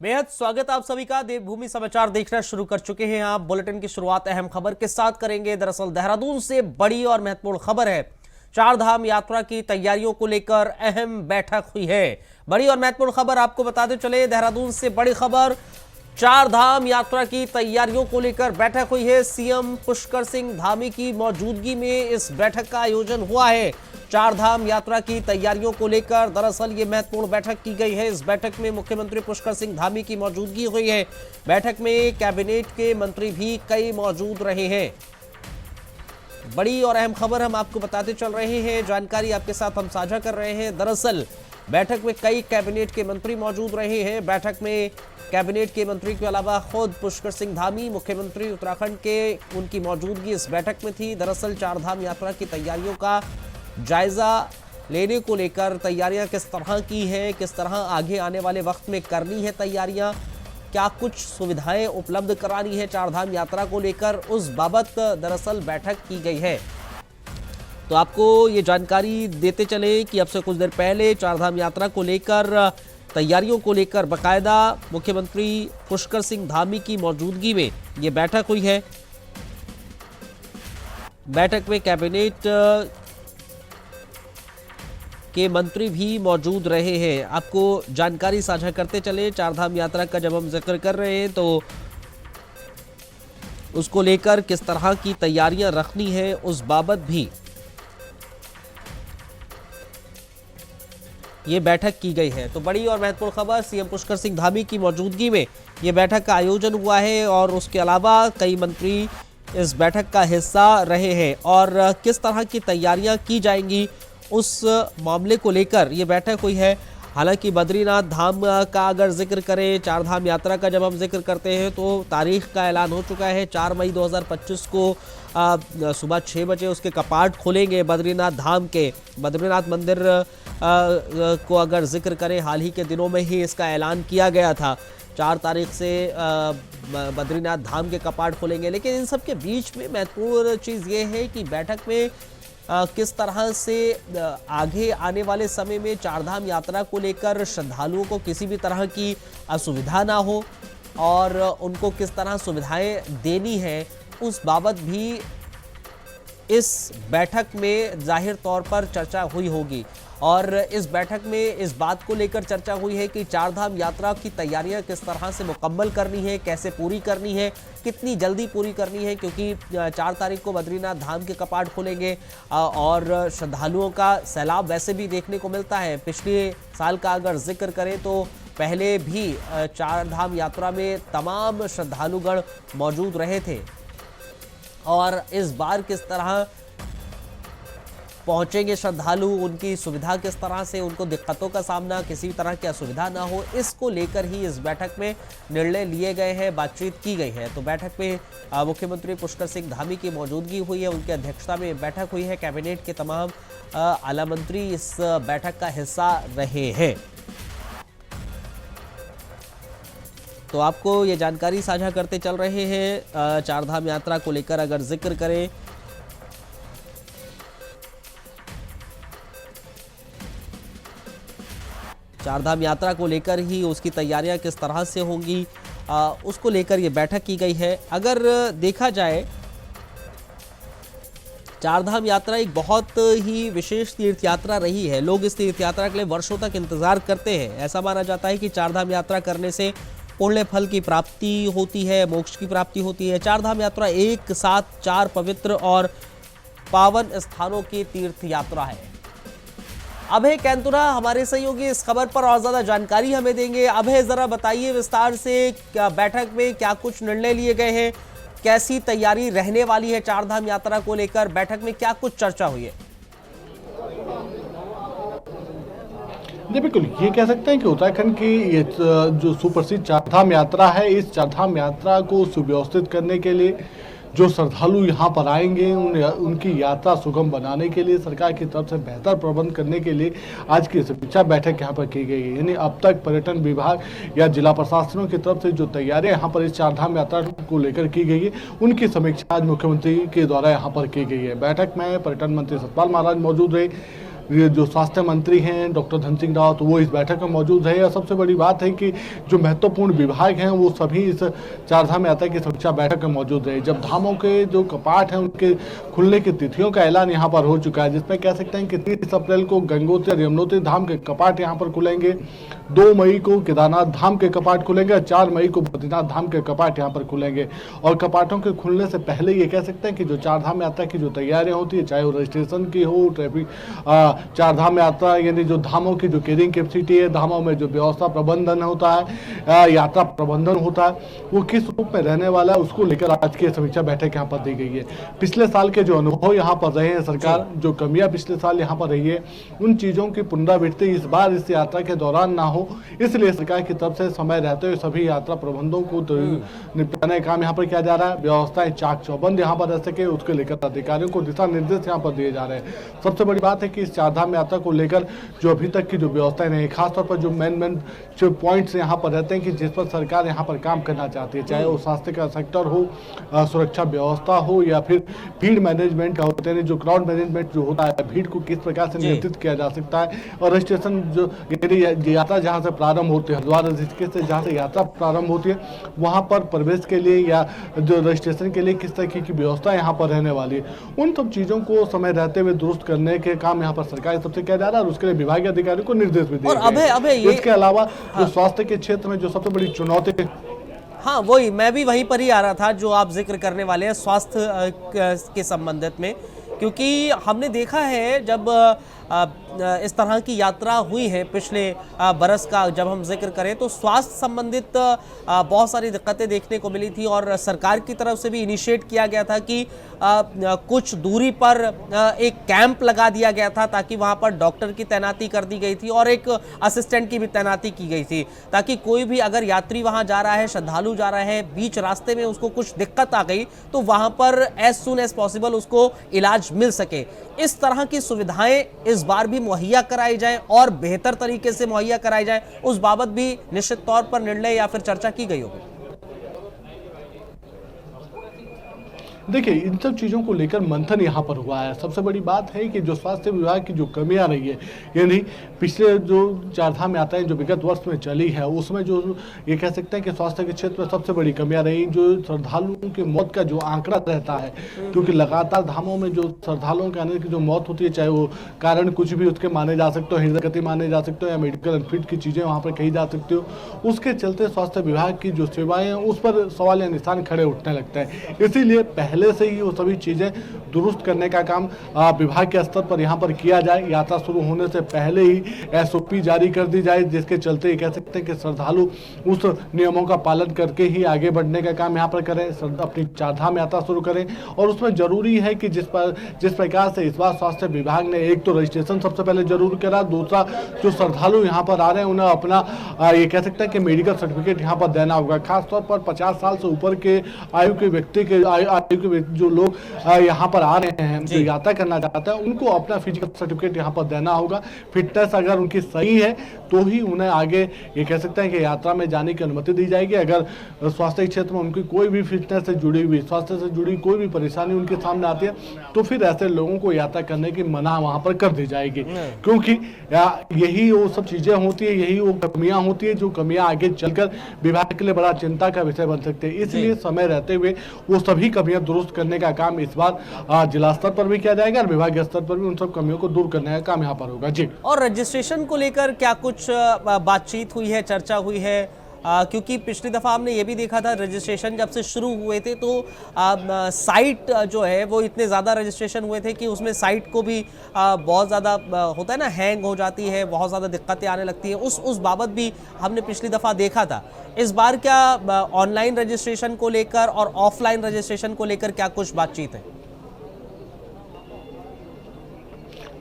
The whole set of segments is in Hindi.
बेहद स्वागत आप सभी का। देवभूमि समाचार देखना शुरू कर चुके हैं आप। बुलेटिन की शुरुआत अहम खबर के साथ करेंगे। दरअसल देहरादून से बड़ी और महत्वपूर्ण खबर है। चार धाम यात्रा की तैयारियों को लेकर अहम बैठक हुई है। बड़ी और महत्वपूर्ण खबर आपको बताते चले, देहरादून से बड़ी खबर, चार धाम यात्रा की तैयारियों को लेकर बैठक हुई है। सीएम पुष्कर सिंह धामी की मौजूदगी में इस बैठक का आयोजन हुआ है। चार धाम यात्रा की तैयारियों को लेकर दरअसल ये महत्वपूर्ण बैठक की गई है। इस बैठक में मुख्यमंत्री पुष्कर सिंह धामी की मौजूदगी हुई है। बैठक में कैबिनेट के मंत्री भी कई मौजूद रहे हैं। बड़ी और अहम खबर हम आपको बताते चल रहे हैं, जानकारी आपके साथ हम साझा कर रहे हैं। दरअसल बैठक में कई कैबिनेट के मंत्री मौजूद रहे हैं। बैठक में कैबिनेट के मंत्री के अलावा खुद पुष्कर सिंह धामी, मुख्यमंत्री उत्तराखंड के, उनकी मौजूदगी इस बैठक में थी। दरअसल चार धाम यात्रा की तैयारियों का जायजा लेने को लेकर, तैयारियां किस तरह की है, किस तरह आगे आने वाले वक्त में करनी है तैयारियां, क्या कुछ सुविधाएं उपलब्ध करानी है चार धाम यात्रा को लेकर, उस बाबत दरअसल बैठक की गई है। तो आपको ये जानकारी देते चले कि अब से कुछ देर पहले चार धाम यात्रा को लेकर, तैयारियों को लेकर बाकायदा मुख्यमंत्री पुष्कर सिंह धामी की मौजूदगी में ये बैठक हुई है। बैठक में कैबिनेट के मंत्री भी मौजूद रहे हैं। आपको जानकारी साझा करते चले, चार धाम यात्रा का जब हम जिक्र कर रहे हैं तो उसको लेकर किस तरह की तैयारियां रखनी है, उस बाबत भी ये बैठक की गई है। तो बड़ी और महत्वपूर्ण खबर, सीएम पुष्कर सिंह धामी की मौजूदगी में ये बैठक का आयोजन हुआ है और उसके अलावा कई मंत्री इस बैठक का हिस्सा रहे हैं। और किस तरह की तैयारियां की जाएंगी उस मामले को लेकर ये बैठक हुई है। हालांकि बद्रीनाथ धाम का अगर जिक्र करें, चार धाम यात्रा का जब हम जिक्र करते हैं तो तारीख का ऐलान हो चुका है। 4 मई 2025 को सुबह 6 बजे उसके कपाट खुलेंगे बद्रीनाथ धाम के। बद्रीनाथ मंदिर को अगर जिक्र करें, हाल ही के दिनों में ही इसका ऐलान किया गया था। 4 तारीख से बद्रीनाथ धाम के कपाट खुलेंगे। लेकिन इन सब के बीच में महत्वपूर्ण चीज़ ये है कि बैठक में किस तरह से आगे आने वाले समय में चारधाम यात्रा को लेकर श्रद्धालुओं को किसी भी तरह की असुविधा ना हो और उनको किस तरह सुविधाएं देनी है, उस बाबत भी इस बैठक में जाहिर तौर पर चर्चा हुई होगी। और इस बैठक में इस बात को लेकर चर्चा हुई है कि चारधाम यात्रा की तैयारियां किस तरह से मुकम्मल करनी है, कैसे पूरी करनी है, कितनी जल्दी पूरी करनी है, क्योंकि 4 तारीख को बद्रीनाथ धाम के कपाट खुलेंगे और श्रद्धालुओं का सैलाब वैसे भी देखने को मिलता है। पिछले साल का अगर जिक्र करें तो पहले भी चारधाम यात्रा में तमाम श्रद्धालुगण मौजूद रहे थे और इस बार किस तरह पहुंचेंगे श्रद्धालु, उनकी सुविधा किस तरह से, उनको दिक्कतों का सामना, किसी भी तरह की असुविधा ना हो, इसको लेकर ही इस बैठक में निर्णय लिए गए हैं, बातचीत की गई है। तो बैठक में मुख्यमंत्री पुष्कर सिंह धामी की मौजूदगी हुई है, उनकी अध्यक्षता में बैठक हुई है। कैबिनेट के तमाम आला मंत्री इस बैठक का हिस्सा रहे हैं। तो आपको ये जानकारी साझा करते चल रहे हैं। चारधाम यात्रा को लेकर अगर जिक्र करें, चारधाम यात्रा को लेकर ही उसकी तैयारियां किस तरह से होंगी, उसको लेकर ये बैठक की गई है। अगर देखा जाए, चारधाम यात्रा एक बहुत ही विशेष तीर्थ यात्रा रही है। लोग इस तीर्थ यात्रा के लिए वर्षों तक इंतजार करते हैं। ऐसा माना जाता है कि चारधाम यात्रा करने से पुण्य फल की प्राप्ति होती है, मोक्ष की प्राप्ति होती है। चारधाम यात्रा एक साथ 4 पवित्र और पावन स्थानों की तीर्थ यात्रा है। अभय कैंतुरा हमारे सहयोगी इस खबर पर और ज्यादा जानकारी हमें देंगे। अभय, जरा बताइए विस्तार से, क्या बैठक में क्या कुछ निर्णय लिए गए हैं, कैसी तैयारी रहने वाली है चारधाम यात्रा को लेकर, बैठक में क्या कुछ चर्चा हुई है? जी बिल्कुल, ये कह सकते हैं कि उत्तराखंड की ये जो सुप्रसिद्ध चारधाम यात्रा है, इस चारधाम यात्रा को सुव्यवस्थित करने के लिए, जो श्रद्धालु यहाँ पर आएंगे उनकी यात्रा सुगम बनाने के लिए, सरकार की तरफ से बेहतर प्रबंध करने के लिए आज की समीक्षा बैठक यहाँ पर की गई है। यानी अब तक पर्यटन विभाग या जिला प्रशासनों की तरफ से जो तैयारियां यहाँ पर इस चारधाम यात्रा को लेकर की गई है, उनकी समीक्षा आज मुख्यमंत्री के द्वारा यहाँ पर की गई है। बैठक में पर्यटन मंत्री सतपाल महाराज मौजूद रहे, ये जो स्वास्थ्य मंत्री हैं डॉक्टर धन सिंह रावत, वो इस बैठक में मौजूद रहे। और सबसे बड़ी बात है कि जो महत्वपूर्ण विभाग हैं वो सभी इस चारधाम यात्रा की समीक्षा बैठक में मौजूद रहे। जब धामों के जो कपाट हैं उनके खुलने की तिथियों का ऐलान यहाँ पर हो चुका है, जिसमें कह सकते हैं कि 30 अप्रैल को गंगोत्री और यमुनोत्री धाम के कपाट यहाँ पर खुलेंगे, 2 मई को केदारनाथ धाम के कपाट खुलेंगे, 4 मई को बद्रीनाथ धाम के कपाट यहाँ पर खुलेंगे। और कपाटों के खुलने से पहले ये कह सकते हैं कि जो चारधाम यात्रा की जो तैयारियां होती है, चाहे वो रजिस्ट्रेशन की हो, ट्रैफिक चारधाम यात्रा यानी जो धामों की जो कैरिंग कैपेसिटी है, धामों में जो व्यवस्था प्रबंधन होता है, यात्रा प्रबंधन होता है, वो किस रूप में रहने वाला है, उसको लेकर आज की समीक्षा बैठक यहाँ पर दी गई है। पिछले साल के जो अनुभव यहाँ पर रहे हैं, सरकार जो कमियां पिछले साल यहाँ पर रही है, उन चीजों की पुनरावृत्ति इस बार इस यात्रा के दौरान ना हो, इसलिए सरकार की तरफ से समय रहते हुए सभी यात्रा प्रबंधों को निपटाने का काम यहाँ पर किया जा रहा है। व्यवस्थाएं चाक चौबंद यहाँ पर रह सके, उसके लेकर अधिकारियों को दिशा निर्देश यहाँ पर दिए जा रहे हैं। सबसे बड़ी बात है कि इस चारधाम यात्रा को लेकर जो अभी तक की जो व्यवस्थाएं नहीं, खासतौर पर जो मेन जो पॉइंट्स यहाँ पर रहते हैं कि जिस पर सरकार यहाँ पर काम करना चाहती है, चाहे वो स्वास्थ्य का सेक्टर हो, सुरक्षा व्यवस्था हो, या फिर भीड़ मैनेजमेंट का होते हैं, जो क्राउड मैनेजमेंट जो होता है, भीड़ को किस प्रकार से नियंत्रित किया जा सकता है। और रजिस्ट्रेशन जो यात्रा जहाँ से प्रारंभ होती है, हरिद्वार ऋषिकेश से जहाँ से यात्रा प्रारंभ होती है, वहाँ पर प्रवेश के लिए या जो रजिस्ट्रेशन के लिए किस तरह की व्यवस्था यहाँ पर रहने वाली है, उन सब चीजों को समय रहते हुए दुरुस्त करने के काम यहाँ पर सरकार सबसे किया जा रहा है। और उसके लिए विभागीय अधिकारियों को निर्देश भी दिए गए। इसके अलावा जो स्वास्थ्य के क्षेत्र में जो सबसे बड़ी चुनौती, हाँ वही मैं भी वहीं पर ही आ रहा था जो आप जिक्र करने वाले हैं स्वास्थ्य के संबंधित में, क्योंकि हमने देखा है जब इस तरह की यात्रा हुई है पिछले बरस का जब हम जिक्र करें तो स्वास्थ्य संबंधित बहुत सारी दिक्कतें देखने को मिली थी और सरकार की तरफ से भी इनिशिएट किया गया था कि कुछ दूरी पर एक कैंप लगा दिया गया था ताकि वहां पर डॉक्टर की तैनाती कर दी गई थी और एक असिस्टेंट की भी तैनाती की गई थी ताकि कोई भी अगर यात्री वहां जा रहा है, श्रद्धालु जा रहा है, बीच रास्ते में उसको कुछ दिक्कत आ गई तो वहां पर एज सुन एज पॉसिबल उसको इलाज मिल सके। इस तरह की सुविधाएं इस बार भी मुहैया कराई जाए और बेहतर तरीके से मुहैया कराई जाए, उस बाबत भी निश्चित तौर पर निर्णय या फिर चर्चा की गई होगी। देखिए, इन सब चीज़ों को लेकर मंथन यहाँ पर हुआ है। सबसे बड़ी बात है कि जो स्वास्थ्य विभाग की जो कमियां रही है, यानी पिछले जो चारधाम यात्राएं जो विगत वर्ष में चली है उसमें जो ये कह सकते हैं कि स्वास्थ्य के क्षेत्र में सबसे बड़ी कमियां रही, जो श्रद्धालुओं की मौत का जो आंकड़ा रहता है, क्योंकि लगातार धामों में जो श्रद्धालुओं के आने की जो मौत होती है, चाहे वो कारण कुछ भी उसके माने जा सकते हो, हृदय गति माने जा सकते हो या मेडिकल अनफिट की चीज़ें वहाँ पर कही जा सकती हो, उसके चलते स्वास्थ्य विभाग की जो सेवाएं हैं उस पर सवाल या निशान खड़े उठने लगते हैं। इसीलिए पहले से ही वो सभी चीजें दुरुस्त करने का काम विभाग के स्तर पर यहाँ पर किया जाए। यात्रा शुरू होने से पहले ही एसओपी जारी कर दी जाए, जिसके चलते ये कह सकते हैं कि श्रद्धालु उस नियमों का पालन करके ही आगे बढ़ने का काम यहाँ पर करें, अपनी चारधाम यात्रा शुरू करें। और उसमें जरूरी है कि जिस प्रकार से इस बार स्वास्थ्य विभाग ने एक तो रजिस्ट्रेशन सबसे पहले जरूर करा, दूसरा जो श्रद्धालु यहाँ पर आ रहे हैं उन्हें अपना ये कह सकते हैं कि मेडिकल सर्टिफिकेट यहाँ पर देना होगा। खासतौर पर 50 साल से ऊपर के आयु के व्यक्ति के आयु के जो लोग यहाँ पर आ रहे हैं, जो यात्रा करना चाहते हैं, उनको अपना फिजिकल सर्टिफिकेट यहाँ पर देना होगा। फिटनेस अगर उनकी सही है तो ही उन्हें आगे ये कह सकते हैं कि यात्रा में जाने की अनुमति दी जाएगी। अगर स्वास्थ्य क्षेत्र में उनकी कोई भी फिटनेस से जुड़ी हुई, स्वास्थ्य से जुड़ी कोई भी परेशानी उनके सामने आती है तो फिर ऐसे लोगों को यात्रा करने की मना वहाँ पर कर दी जाएगी, क्योंकि यही वो सब चीजें होती है, यही वो कमियां होती है जो कमियां आगे चलकर विभाग के लिए बड़ा चिंता का विषय बन सकते हैं। इसलिए समय रहते हुए वो सभी कमियां दुरुस्त करने का काम इस बार जिला स्तर पर भी किया जाएगा और विभागीय स्तर पर भी उन सब कमियों को दूर करने का काम यहाँ पर होगा। जी, और रजिस्ट्रेशन को लेकर क्या कुछ बातचीत हुई है, चर्चा हुई है? क्योंकि पिछली दफ़ा हमने ये भी देखा था रजिस्ट्रेशन जब से शुरू हुए थे तो साइट जो है वो इतने ज़्यादा रजिस्ट्रेशन हुए थे कि उसमें साइट को भी बहुत ज़्यादा होता है ना, हैंग हो जाती है, बहुत ज़्यादा दिक्कतें आने लगती है। उस बाबत भी हमने पिछली दफ़ा देखा था। इस बार क्या ऑनलाइन रजिस्ट्रेशन को लेकर और ऑफलाइन रजिस्ट्रेशन को लेकर क्या कुछ बातचीत है?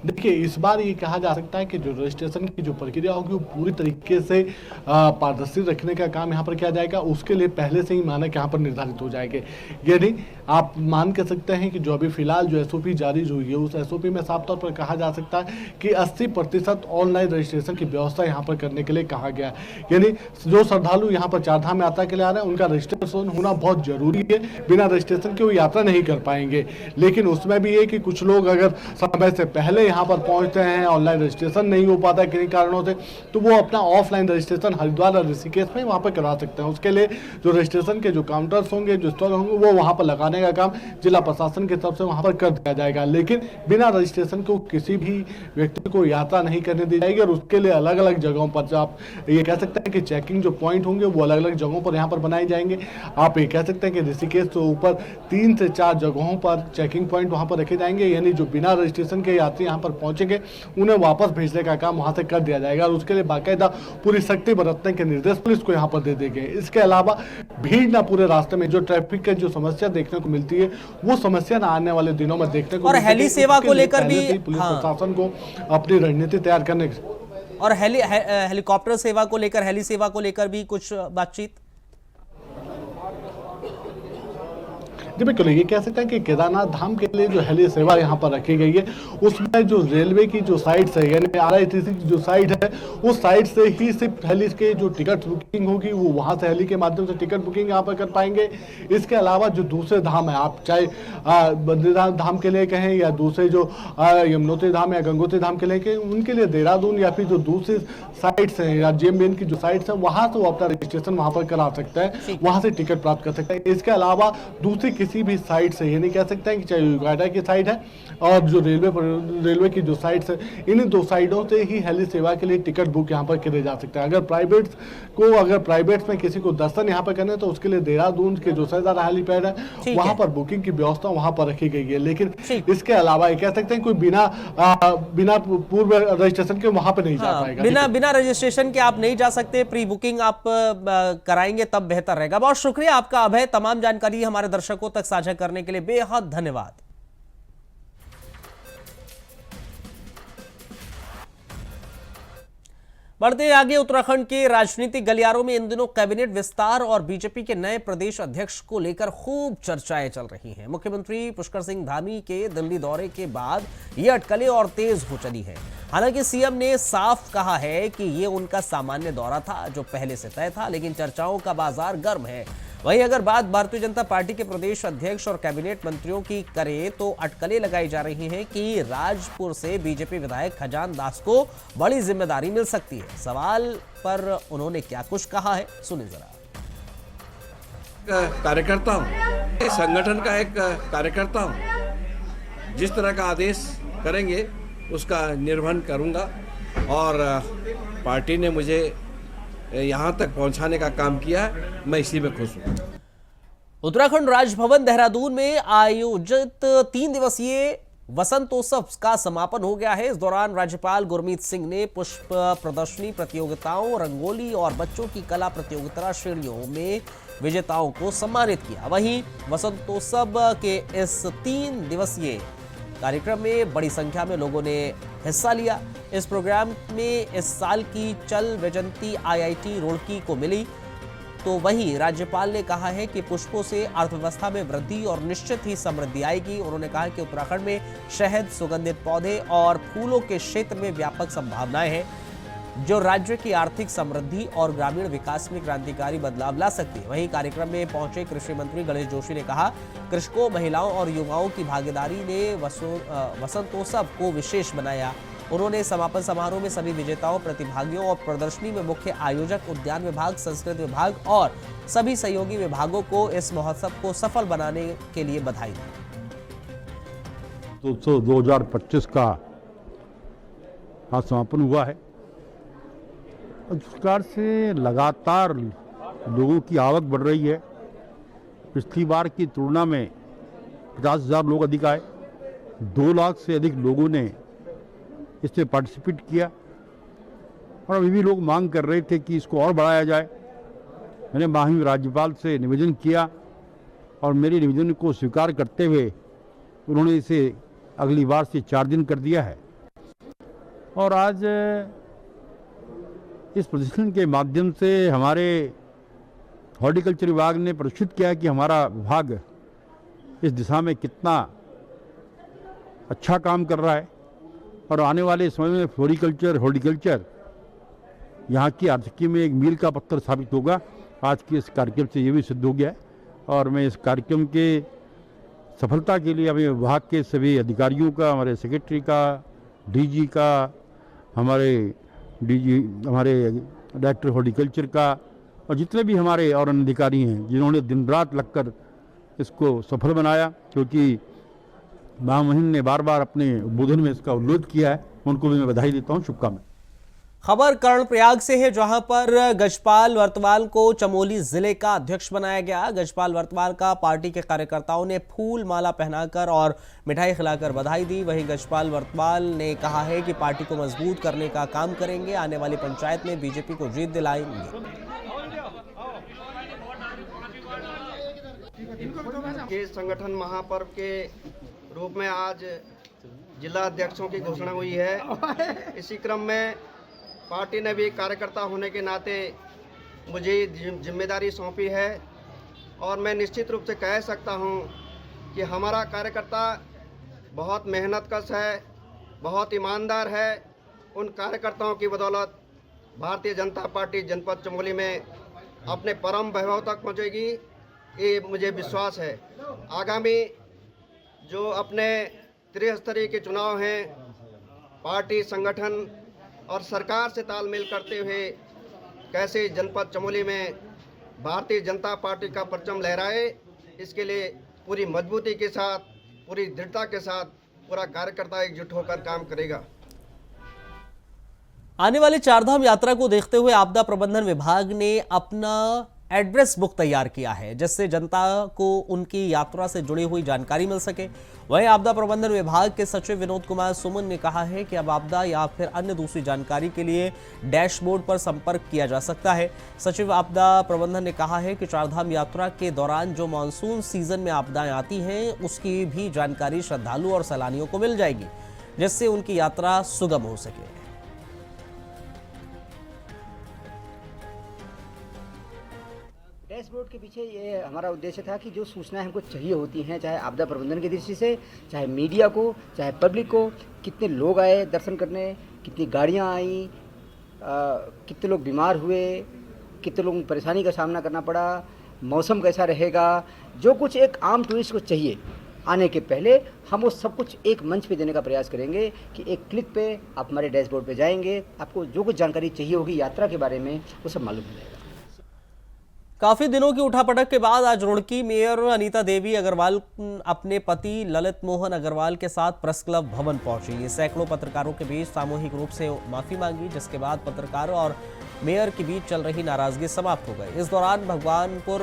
देखिए, इस बार ये कहा जा सकता है कि जो रजिस्ट्रेशन की जो प्रक्रिया होगी वो पूरी तरीके से पारदर्शी रखने का काम यहाँ पर किया जाएगा। उसके लिए पहले से ही मानक यहाँ पर निर्धारित हो जाएंगे। यानी आप मान के सकते हैं कि जो अभी फिलहाल जो एसओपी जारी हुई है उस एसओपी में साफ तौर पर कहा जा सकता है कि 80% ऑनलाइन रजिस्ट्रेशन की व्यवस्था यहाँ पर करने के लिए कहा गया है। यानी जो श्रद्धालु यहाँ पर चारधाम यात्रा के लिए आ रहे हैं उनका रजिस्ट्रेशन होना बहुत जरूरी है। बिना रजिस्ट्रेशन के वो यात्रा नहीं कर पाएंगे। लेकिन उसमें भी है कि कुछ लोग अगर समय से पहले यहाँ पर पहुँचते हैं, ऑनलाइन रजिस्ट्रेशन नहीं हो पाता है किन्हीं कारणों से, तो वो अपना ऑफलाइन रजिस्ट्रेशन हरिद्वार और ऋषिकेश में वहाँ पर करा सकते हैं। उसके लिए जो रजिस्ट्रेशन के जो काउंटर्स होंगे, जो स्टॉल होंगे, वो वहाँ पर लगाने का काम जिला प्रशासन की तरफ से वहाँ पर कर दिया जाएगा। लेकिन बिना रजिस्ट्रेशन को किसी भी व्यक्ति को यात्रा नहीं करने दी जाएगी और उसके लिए अलग अलग जगहों पर आप ये कह सकते हैं कि चेकिंग जो पॉइंट होंगे वो अलग अलग जगहों पर यहाँ पर बनाए जाएंगे। आप ये कह सकते हैं कि ऋषिकेश से ऊपर 3 से 4 जगहों पर चेकिंग पॉइंट वहाँ पर रखे जाएंगे, यानी जो बिना रजिस्ट्रेशन के यात्री यहाँ पर पहुंचेंगे उन्हें वापस भेजने का काम वहाँ से कर दिया जाएगा और उसके लिए बाकायदा पूरी सख्ती बरतने के निर्देश पुलिस को यहाँ पर दे दिए गए। इसके अलावा भीड़ ना पूरे रास्ते में, जो ट्रैफिक की जो समस्या देखने को मिलती है वो समस्या ना आने वाले दिनों में देखने को और हेली सेवा को लेकर भी पुलिस प्रशासन को अपनी रणनीति तैयार करने और हेलीकॉप्टर सेवा को लेकर, हेली सेवा को लेकर भी कुछ बातचीत। जी बिल्कुल, ये कह सकते हैं कि केदारनाथ धाम के लिए जो हेली सेवा यहाँ पर रखी गई है उसमें जो रेलवे की जो साइट है, यानी RITC की जो साइट है, उस साइट से ही सिर्फ हेली के जो टिकट बुकिंग होगी वो वहाँ से हेली के माध्यम से टिकट बुकिंग यहाँ पर कर पाएंगे। इसके अलावा जो दूसरे धाम है, आप चाहे बद्रीनाथ धाम के लिए कहें या दूसरे जो यमुनोत्री धाम या गंगोत्री धाम के लिए कहें, उनके लिए देहरादून या फिर जो दूसरी साइट्स हैं या JMBN की जो साइट्स हैं वहाँ से वो अपना रजिस्ट्रेशन वहाँ पर करा सकता है, वहाँ से टिकट प्राप्त कर सकता है। इसके अलावा दूसरी किसी भी साइट से, ये नहीं कह सकते हैं कि चाहे युगाडा की साइट है और जो रेलवे की जो साइट्स है, इन दो साइडों से ही हेली सेवा के लिए टिकट बुक यहाँ पर किए जा सकते हैं। अगर प्राइवेट्स में किसी को दर्शन यहाँ पर करने तो उसके लिए देहरादून के जो सरदार हेलीपैड है वहाँ पर बुकिंग की व्यवस्था वहाँ पर रखी गई है। लेकिन इसके अलावा ये कह सकते हैं कोई बिना पूर्व रजिस्ट्रेशन के वहाँ पर नहीं जा पाएगा। बिना रजिस्ट्रेशन के आप नहीं जा सकते, प्री बुकिंग आप कराएंगे तब बेहतर रहेगा। बहुत शुक्रिया आपका अभय, तमाम जानकारी हमारे दर्शकों तक साझा करने के लिए बेहद धन्यवाद। बढ़ते आगे, उत्तराखंड के राजनीतिक गलियारों में इन दिनों कैबिनेट विस्तार और बीजेपी के नए प्रदेश अध्यक्ष को लेकर खूब चर्चाएं चल रही हैं। मुख्यमंत्री पुष्कर सिंह धामी के दिल्ली दौरे के बाद ये अटकलें और तेज हो चली हैं। हालांकि सीएम ने साफ कहा है कि ये उनका सामान्य दौरा था जो पहले से तय था, लेकिन चर्चाओं का बाजार गर्म है। वहीं अगर बात भारतीय जनता पार्टी के प्रदेश अध्यक्ष और कैबिनेट मंत्रियों की करें तो अटकलें लगाई जा रही हैं कि राजपुर से बीजेपी विधायक खजान दास को बड़ी जिम्मेदारी मिल सकती है। सवाल पर उन्होंने क्या कुछ कहा है, सुने जरा। कार्यकर्ता हूँ, संगठन का एक कार्यकर्ता हूँ, जिस तरह का आदेश करेंगे उसका निर्वहन करूँगा और पार्टी ने मुझे यहाँ तक पहुँचाने का काम किया, मैं इसी में खुश हूँ। उत्तराखंड राजभवन देहरादून में आयोजित 3 दिवसीय वसंतोत्सव का समापन हो गया है। इस दौरान राज्यपाल गुरमीत सिंह ने पुष्प प्रदर्शनी प्रतियोगिताओं, रंगोली और बच्चों की कला प्रतियोगिता श्रेणियों में विजेताओं को सम्मानित किया। वहीं वसंतोत्सव के इस 3 दिवसीय कार्यक्रम में बड़ी संख्या में लोगों ने हिस्सा लिया। इस प्रोग्राम में इस साल की चल वैजयंती IIT रुड़की को मिली। तो वहीं राज्यपाल ने कहा है कि पुष्पों से अर्थव्यवस्था में वृद्धि और निश्चित ही समृद्धि आएगी। उन्होंने कहा कि उत्तराखंड में शहद, सुगंधित पौधे और फूलों के क्षेत्र में व्यापक संभावनाएं हैं जो राज्य की आर्थिक समृद्धि और ग्रामीण विकास में क्रांतिकारी बदलाव ला सकती है। वहीं कार्यक्रम में पहुंचे कृषि मंत्री गणेश जोशी ने कहा, कृषकों, महिलाओं और युवाओं की भागीदारी ने वसंतोत्सव को विशेष बनाया। उन्होंने समापन समारोह में सभी विजेताओं, प्रतिभागियों और प्रदर्शनी में मुख्य आयोजक, उद्यान विभाग, संस्कृति विभाग और सभी सहयोगी विभागों को इस महोत्सव को सफल बनाने के लिए बधाई दी। 2025 का आज समापन हुआ है। इस प्रकार से लगातार लोगों की आवक बढ़ रही है। पिछली बार की तुलना में 50,000 लोग अधिक आए। 2 लाख से अधिक लोगों ने इसमें पार्टिसिपेट किया और अभी भी लोग मांग कर रहे थे कि इसको और बढ़ाया जाए। मैंने माननीय राज्यपाल से निवेदन किया और मेरे निवेदन को स्वीकार करते हुए उन्होंने इसे अगली बार से 4 दिन कर दिया है। और आज इस प्रदर्शन के माध्यम से हमारे हॉर्टिकल्चर विभाग ने प्रदर्शित किया कि हमारा विभाग इस दिशा में कितना अच्छा काम कर रहा है और आने वाले समय में फ्लोरिकल्चर, हॉर्टिकल्चर यहाँ की आर्थिकी में एक मील का पत्थर साबित होगा। आज के इस कार्यक्रम से ये भी सिद्ध हो गया है और मैं इस कार्यक्रम के सफलता के लिए अपने विभाग के सभी अधिकारियों का, हमारे सेक्रेटरी का, डीजी का, हमारे डीजी, हमारे डायरेक्टर हॉर्टिकल्चर का, और जितने भी हमारे और अन्य अधिकारी हैं जिन्होंने दिन रात लगकर इसको सफल बनाया, क्योंकि महामहिम ने बार बार अपने उद्बोधन में इसका उल्लेख किया है, उनको भी मैं बधाई देता हूँ, शुभकामनाएं। खबर कर्णप्रयाग से है, जहां पर गजपाल वर्तवाल को चमोली जिले का अध्यक्ष बनाया गया। गजपाल वर्तवाल का पार्टी के कार्यकर्ताओं ने फूल माला पहनाकर और मिठाई खिलाकर बधाई दी। वहीं गजपाल वर्तवाल ने कहा है कि पार्टी को मजबूत करने का काम करेंगे, आने वाली पंचायत में बीजेपी को जीत दिलाएंगे। के संगठन महापर्व के रूप में आज जिला अध्यक्षों की घोषणा हुई है। इसी क्रम में पार्टी ने भी कार्यकर्ता होने के नाते मुझे जिम्मेदारी सौंपी है और मैं निश्चित रूप से कह सकता हूं कि हमारा कार्यकर्ता बहुत मेहनतकश है, बहुत ईमानदार है। उन कार्यकर्ताओं की बदौलत भारतीय जनता पार्टी जनपद चमोली में अपने परम वैभव तक पहुंचेगी, ये मुझे विश्वास है। आगामी जो अपने त्रिस्तरीय के चुनाव हैं, पार्टी संगठन और सरकार से तालमेल करते हुए कैसे जनपद चमोली में भारतीय जनता पार्टी का परचम लहराए, इसके लिए पूरी मजबूती के साथ, पूरी दृढ़ता के साथ पूरा कार्यकर्ता एकजुट होकर काम करेगा। आने वाले चारधाम यात्रा को देखते हुए आपदा प्रबंधन विभाग ने अपना एड्रेस बुक तैयार किया है, जिससे जनता को उनकी यात्रा से जुड़ी हुई जानकारी मिल सके। वहीं आपदा प्रबंधन विभाग के सचिव विनोद कुमार सुमन ने कहा है कि अब आपदा या फिर अन्य दूसरी जानकारी के लिए डैशबोर्ड पर संपर्क किया जा सकता है। सचिव आपदा प्रबंधन ने कहा है कि चारधाम यात्रा के दौरान जो मानसून सीजन में आपदाएं आती हैं, उसकी भी जानकारी श्रद्धालु और सैलानियों को मिल जाएगी, जिससे उनकी यात्रा सुगम हो सके। डैशबोर्ड के पीछे ये हमारा उद्देश्य था कि जो सूचनाएं हमको चाहिए होती हैं, चाहे आपदा प्रबंधन की दृष्टि से, चाहे मीडिया को, चाहे पब्लिक को, कितने लोग आए दर्शन करने, कितनी गाड़ियां आई, कितने लोग बीमार हुए, कितने लोगों को परेशानी का सामना करना पड़ा, मौसम कैसा रहेगा, जो कुछ एक आम टूरिस्ट को चाहिए आने के पहले, हम वो सब कुछ एक मंच पे देने का प्रयास करेंगे कि एक क्लिक पे आप हमारे डैशबोर्ड पे जाएंगे, आपको जो कुछ जानकारी चाहिए होगी यात्रा के बारे में, वो सब मालूम हो जाएगा। काफी दिनों की उठापटक के बाद आज रुड़की मेयर अनीता देवी अग्रवाल अपने पति ललित मोहन अग्रवाल के साथ प्रेस क्लब भवन पहुंची। सैकड़ों पत्रकारों के बीच सामूहिक रूप से माफी मांगी, जिसके बाद पत्रकारों और मेयर के बीच चल रही नाराजगी समाप्त हो गई। इस दौरान भगवानपुर,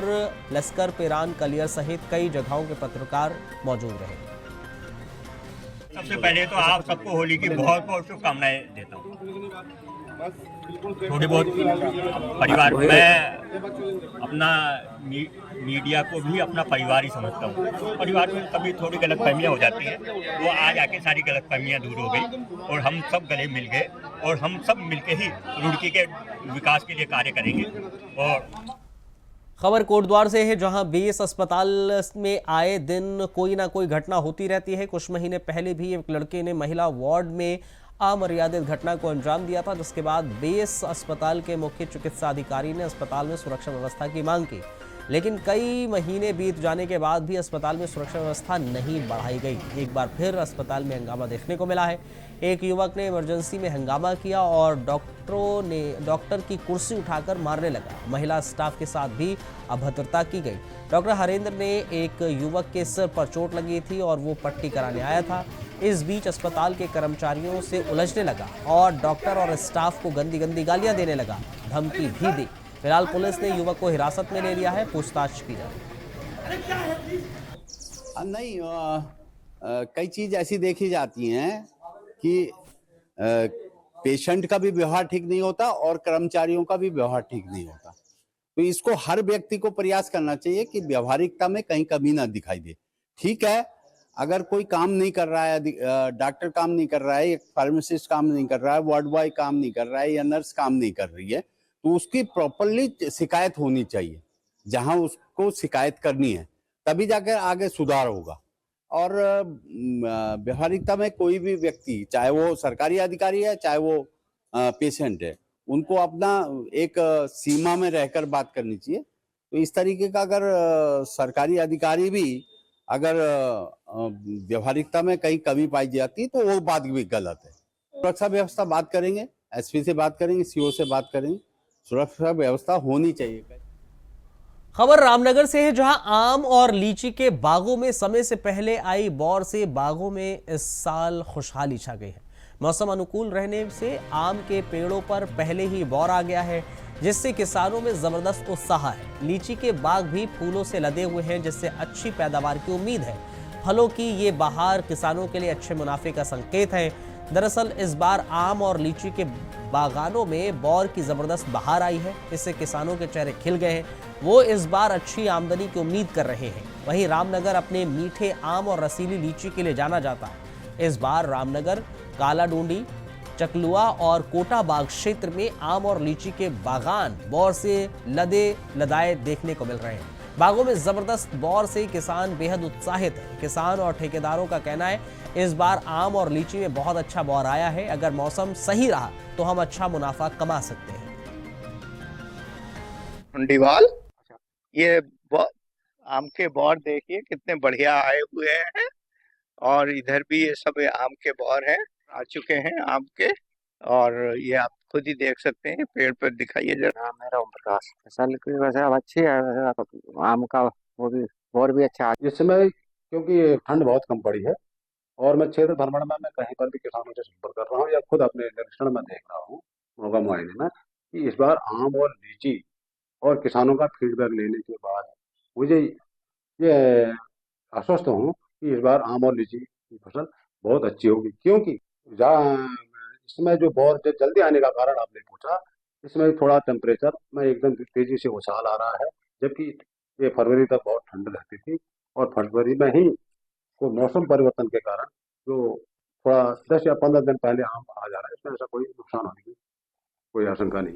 लश्कर पेरान, कलियर सहित कई जगहों के पत्रकार मौजूद रहे। सबसे पहले तो आप सबको होली की बहुत बहुत शुभकामनाएं देता हूँ। थोड़ी बहुत परिवार, मैं अपना मीडिया को भी अपना परिवार ही समझता हूँ। परिवार में कभी थोड़ी गलतफहमियाँ हो जाती हैं, वो आज आके सारी गलतफहमियाँ दूर हो गई और हम सब गले मिल गए और हम सब मिलके ही रुड़की के विकास के लिए कार्य करेंगे। और खबर कोटद्वार से है, जहां बीएस अस्पताल में आए दिन कोई ना कोई घटना होती रहती है। कुछ महीने पहले भी एक लड़के ने महिला वार्ड में अमर्यादित घटना को अंजाम दिया था, जिसके बाद बीएस अस्पताल के मुख्य चिकित्सा अधिकारी ने अस्पताल में सुरक्षा व्यवस्था की मांग की, लेकिन कई महीने बीत जाने के बाद भी अस्पताल में सुरक्षा व्यवस्था नहीं बढ़ाई गई। एक बार फिर अस्पताल में हंगामा देखने को मिला है। एक युवक ने इमरजेंसी में हंगामा किया और डॉक्टर की कुर्सी उठाकर मारने लगा। महिला स्टाफ के साथ भी अभद्रता की गई। डॉक्टर हरेंद्र ने एक युवक के सिर पर चोट लगी थी और वो पट्टी कराने आया था। इस बीच अस्पताल के कर्मचारियों से उलझने लगा और डॉक्टर और स्टाफ को गंदी गंदी गालियां देने लगा, धमकी भी दी। फिलहाल पुलिस ने युवक को हिरासत में ले लिया है, पूछताछ की जा रही है। नहीं, कई चीज ऐसी देखी जाती हैं कि पेशेंट का भी व्यवहार ठीक नहीं होता और कर्मचारियों का भी व्यवहार ठीक नहीं होता। तो इसको हर व्यक्ति को प्रयास करना चाहिए कि व्यवहारिकता में कहीं कमी ना दिखाई दे। ठीक है, अगर कोई काम नहीं कर रहा है, डॉक्टर काम नहीं कर रहा है, एक फार्मासिस्ट काम नहीं कर रहा है, वार्ड बॉय काम नहीं कर रहा है या नर्स काम नहीं कर रही है, तो उसकी प्रॉपरली शिकायत होनी चाहिए। जहां उसको शिकायत करनी है तभी जाकर आगे सुधार होगा। और व्यवहारिकता में कोई भी व्यक्ति, चाहे वो सरकारी अधिकारी है चाहे वो पेशेंट है, उनको अपना एक सीमा में रहकर बात करनी चाहिए। तो इस तरीके का अगर सरकारी अधिकारी भी अगर व्यवहारिकता में कहीं कमी पाई जाती तो वो बात भी गलत है। सुरक्षा व्यवस्था बात करेंगे, एसपी से बात करेंगे, सीओ से बात करेंगे, सुरक्षा व्यवस्था होनी चाहिए। खबर रामनगर से है, जहां आम और लीची के बागों में समय से पहले आई बौर से बागों में इस साल खुशहाली छा गई है। मौसम अनुकूल रहने से आम के पेड़ों पर पहले ही बौर आ गया है, जिससे किसानों में जबरदस्त उत्साह है। लीची के बाग भी फूलों से लदे हुए हैं, जिससे अच्छी पैदावार की उम्मीद है। फलों की ये बहार किसानों के लिए अच्छे मुनाफे का संकेत है। दरअसल इस बार आम और लीची के बागानों में बौर की जबरदस्त बहार आई है, इससे किसानों के चेहरे खिल गए हैं। वो इस बार अच्छी आमदनी की उम्मीद कर रहे हैं। वहीं रामनगर अपने मीठे आम और रसीली लीची के लिए जाना जाता है। इस बार रामनगर, काला डूंडी, चकलुआ और कोटा बाग क्षेत्र में आम और लीची के बागान बौर से लदे लदाए देखने को मिल रहे हैं। बागों में जबरदस्त बौर से किसान बेहद उत्साहित है। किसान और ठेकेदारों का कहना है इस बार आम और लीची में बहुत अच्छा बौर आया है। अगर मौसम सही रहा तो हम अच्छा मुनाफा कमा सकते हैं। डीवाल, ये आम के बौर देखिए कितने बढ़िया आए हुए हैं, और इधर भी ये सब आम के बौर हैं, आ चुके हैं आम के, और ये आप खुद ही देख सकते हैं पेड़ पर दिखाइए जरा। मेरा ओम प्रकाश, फसल की वजह अब अच्छी है, आम का वो भी बौर भी अच्छा है। इस समय क्योंकि ठंड बहुत कम पड़ी है और मैं क्षेत्र भ्रमण में मैं कहीं पर भी किसानों से संपर्क कर रहा हूँ या खुद अपने निरीक्षण में देख रहा हूँ मौका मुआयने में कि इस बार आम और लीची और किसानों का फीडबैक लेने के बाद मुझे ये आश्वस्त हूँ कि इस बार आम और लीची की फसल बहुत अच्छी होगी। क्योंकि इसमें जो बौर जल्दी आने का कारण आपने पूछा, इसमें थोड़ा टेम्परेचर में एकदम तेजी से उछाल आ रहा है, जबकि ये फरवरी तक बहुत ठंड रहती थी और फरवरी में ही को मौसम परिवर्तन के कारण जो थोड़ा 10 या 15 दिन पहले आम आ जा रहा है, इसमें ऐसा कोई नुकसान होने की कोई आशंका नहीं।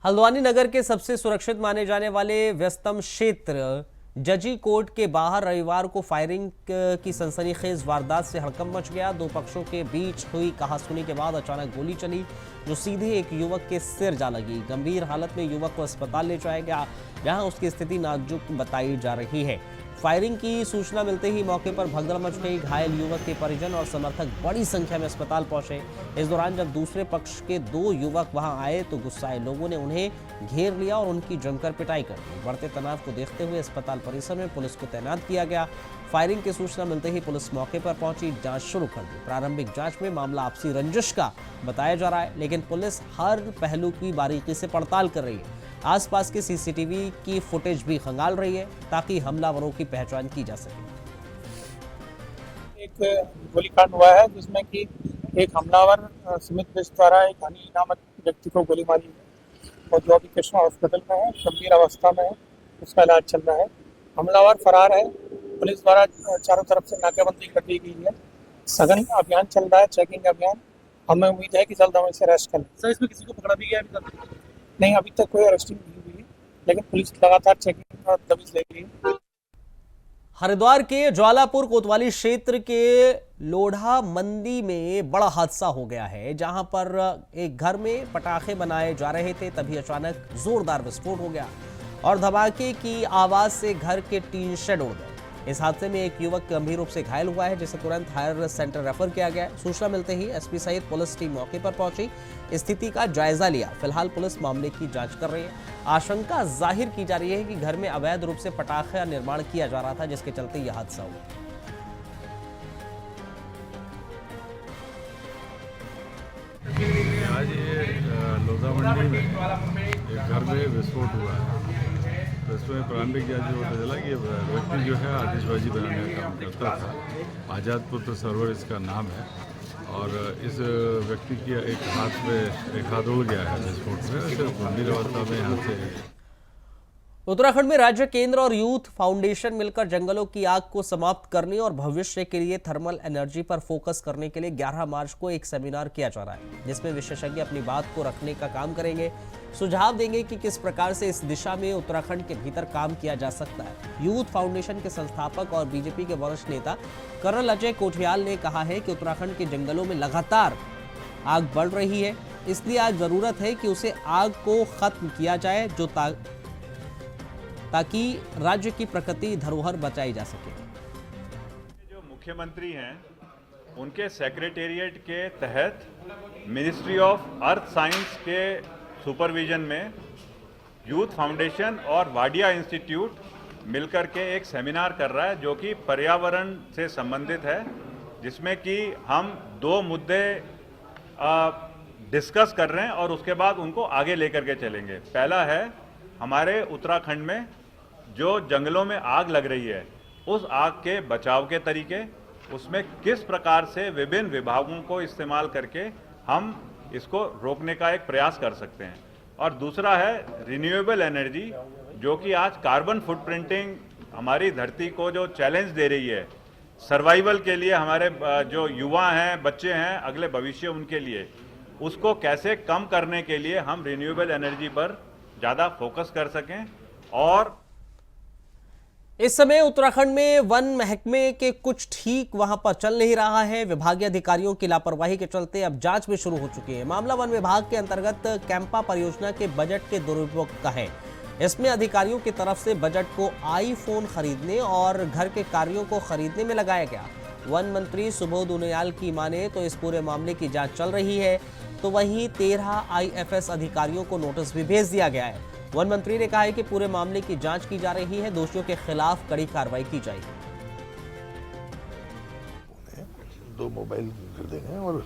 हल्द्वानी नगर के सबसे सुरक्षित माने जाने वाले व्यस्तम क्षेत्र जजी कोर्ट के बाहर रविवार को फायरिंग की सनसनीखेज वारदात से हड़कंप मच गया। दो पक्षों के बीच हुई कहासुनी के बाद अचानक गोली चली, जो सीधे एक युवक के सिर जा लगी। गंभीर हालत में युवक को अस्पताल ले जाया गया, जहां उसकी स्थिति नाजुक बताई जा रही है। फायरिंग की सूचना मिलते ही मौके पर भगदड़ मच गई। घायल युवक के परिजन और समर्थक बड़ी संख्या में अस्पताल पहुंचे। इस दौरान जब दूसरे पक्ष के दो युवक वहां आए तो गुस्साए लोगों ने उन्हें घेर लिया और उनकी जमकर पिटाई कर दी। बढ़ते तनाव को देखते हुए अस्पताल परिसर में पुलिस को तैनात किया गया। फायरिंग की सूचना मिलते ही पुलिस मौके पर पहुंची, जांच शुरू कर दी। प्रारंभिक जांच में मामला आपसी रंजिश का बताया जा रहा है, लेकिन पुलिस हर पहलू की बारीकी से पड़ताल कर रही है। आसपास के सीसीटीवी की फुटेज भी खंगाल रही है ताकि हमलावरों की पहचान की जा सके। एक गोलीकांड हुआ है जिसमें कि एक हमलावर सुमित बिष्ट द्वारा एक हनी नामक व्यक्ति को गोली मारी है और जो अभी कृष्णा हॉस्पिटल में है, गंभीर अवस्था में है, उसका इलाज चल रहा है। हमलावर फरार है। पुलिस द्वारा चारों तरफ से नाकेबंदी कर दी गई है। सघन अभियान चल रहा है, चेकिंग अभियान। हमें उम्मीद है कि जल्द हम इसे अरेस्ट करें। सर, इसमें किसी को पकड़ा भी गया अभी तक? नहीं, अभी तक कोई अरेस्टिंग नहीं हुई है, लेकिन पुलिस लगातार चेकिंग और दबिश ले रही है। हरिद्वार के ज्वालापुर कोतवाली क्षेत्र के लोढ़ा मंडी में बड़ा हादसा हो गया है, जहां पर एक घर में पटाखे बनाए जा रहे थे, तभी अचानक जोरदार विस्फोट हो गया और धमाके की आवाज से घर के टीन शेड उड़ गए। इस हादसे में एक युवक गंभीर रूप से घायल हुआ है, जिसे तुरंत हायर सेंटर रेफर किया गया है। सूचना मिलते ही एसपी सहित पुलिस टीम मौके पर पहुंची, स्थिति का जायजा लिया। फिलहाल पुलिस मामले की जांच कर रही है। आशंका जाहिर की जा रही है कि घर में अवैध रूप से पटाखे निर्माण किया जा रहा था, जिसके चलते यह हादसा हुआ। आज ये लोधा मंडी में एक घर में विस्फोट हुआ है, तो इसमें प्रारंभिक जांच में पता चला कि व्यक्ति जो है आतिशबाजी बनाने का काम करता था। आज़ाद पुत्र सरवर इसका नाम है और इस व्यक्ति के एक हाथ उड़ गया है विस्फोट में, सिर्फ गंभीर अवस्था में यहाँ से। उत्तराखंड में राज्य केंद्र और यूथ फाउंडेशन मिलकर जंगलों की आग को समाप्त करने और भविष्य के लिए थर्मल एनर्जी पर फोकस करने के लिए 11 मार्च को एक सेमिनार किया जा रहा है, जिसमें विशेषज्ञ अपनी बात को रखने का काम करेंगे, सुझाव देंगे कि किस प्रकार से इस दिशा में उत्तराखंड के भीतर काम किया जा सकता है। यूथ फाउंडेशन के संस्थापक और बीजेपी के वरिष्ठ नेता कर्नल अजय कोठियाल ने कहा है कि उत्तराखंड के जंगलों में लगातार आग बढ़ रही है, इसलिए आज जरूरत है कि उसे आग को खत्म किया जाए, जो ताकि राज्य की प्रकृति धरोहर बचाई जा सके। जो मुख्यमंत्री हैं उनके सेक्रेटेरिएट के तहत मिनिस्ट्री ऑफ अर्थ साइंस के सुपरविजन में यूथ फाउंडेशन और वाडिया इंस्टीट्यूट मिलकर के एक सेमिनार कर रहा है जो कि पर्यावरण से संबंधित है, जिसमें कि हम 2 मुद्दे डिस्कस कर रहे हैं और उसके बाद उनको आगे लेकर के चलेंगे। पहला है हमारे उत्तराखंड में जो जंगलों में आग लग रही है, उस आग के बचाव के तरीके, उसमें किस प्रकार से विभिन्न विभागों को इस्तेमाल करके हम इसको रोकने का एक प्रयास कर सकते हैं। और दूसरा है रिन्यूएबल एनर्जी, जो कि आज कार्बन फुटप्रिंटिंग हमारी धरती को जो चैलेंज दे रही है सर्वाइवल के लिए, हमारे जो युवा हैं, बच्चे हैं, अगले भविष्य उनके लिए, उसको कैसे कम करने के लिए हम रिन्यूएबल एनर्जी पर ज़्यादा फोकस कर सकें। और इस समय उत्तराखंड में वन महकमे के कुछ ठीक वहां पर चल नहीं रहा है। विभागीय अधिकारियों की लापरवाही के चलते अब जांच भी शुरू हो चुकी है। मामला वन विभाग के अंतर्गत कैंपा परियोजना के बजट के दुरुपयोग का है। इसमें अधिकारियों की तरफ से बजट को आईफोन खरीदने और घर के कार्यों को खरीदने में लगाया गया। वन मंत्री सुबोध उनियाल की माने तो इस पूरे मामले की जांच चल रही है, तो वहीं 13 IFS अधिकारियों को नोटिस भी भेज दिया गया है। वन मंत्री ने कहा है कि पूरे मामले की जांच की जा रही है, दोषियों के खिलाफ कड़ी कार्रवाई की जाएगी। 2 मोबाइल खरीदेंगे और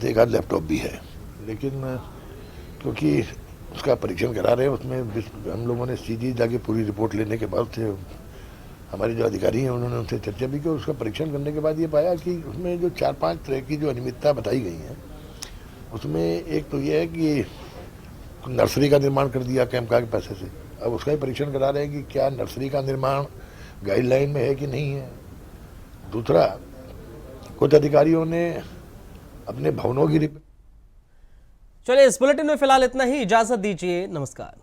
एक आध लैपटॉप भी है, लेकिन क्योंकि उसका परीक्षण करा रहे हैं, उसमें हम लोगों ने सीधी जाके पूरी रिपोर्ट लेने के बाद से हमारे जो अधिकारी हैं उन्होंने उनसे चर्चा भी की। उसका परीक्षण करने के बाद ये पाया कि उसमें जो 4-5 तरह की जो अनियमितता बताई गई हैं, उसमें एक तो ये है कि नर्सरी का निर्माण कर दिया कैंपा के पैसे से। अब उसका ही परीक्षण करा रहे हैं कि क्या नर्सरी का निर्माण गाइडलाइन में है कि नहीं है। दूसरा, कुछ अधिकारियों ने अपने भवनों की चलिए इस बुलेटिन में फिलहाल इतना ही, इजाजत दीजिए, नमस्कार।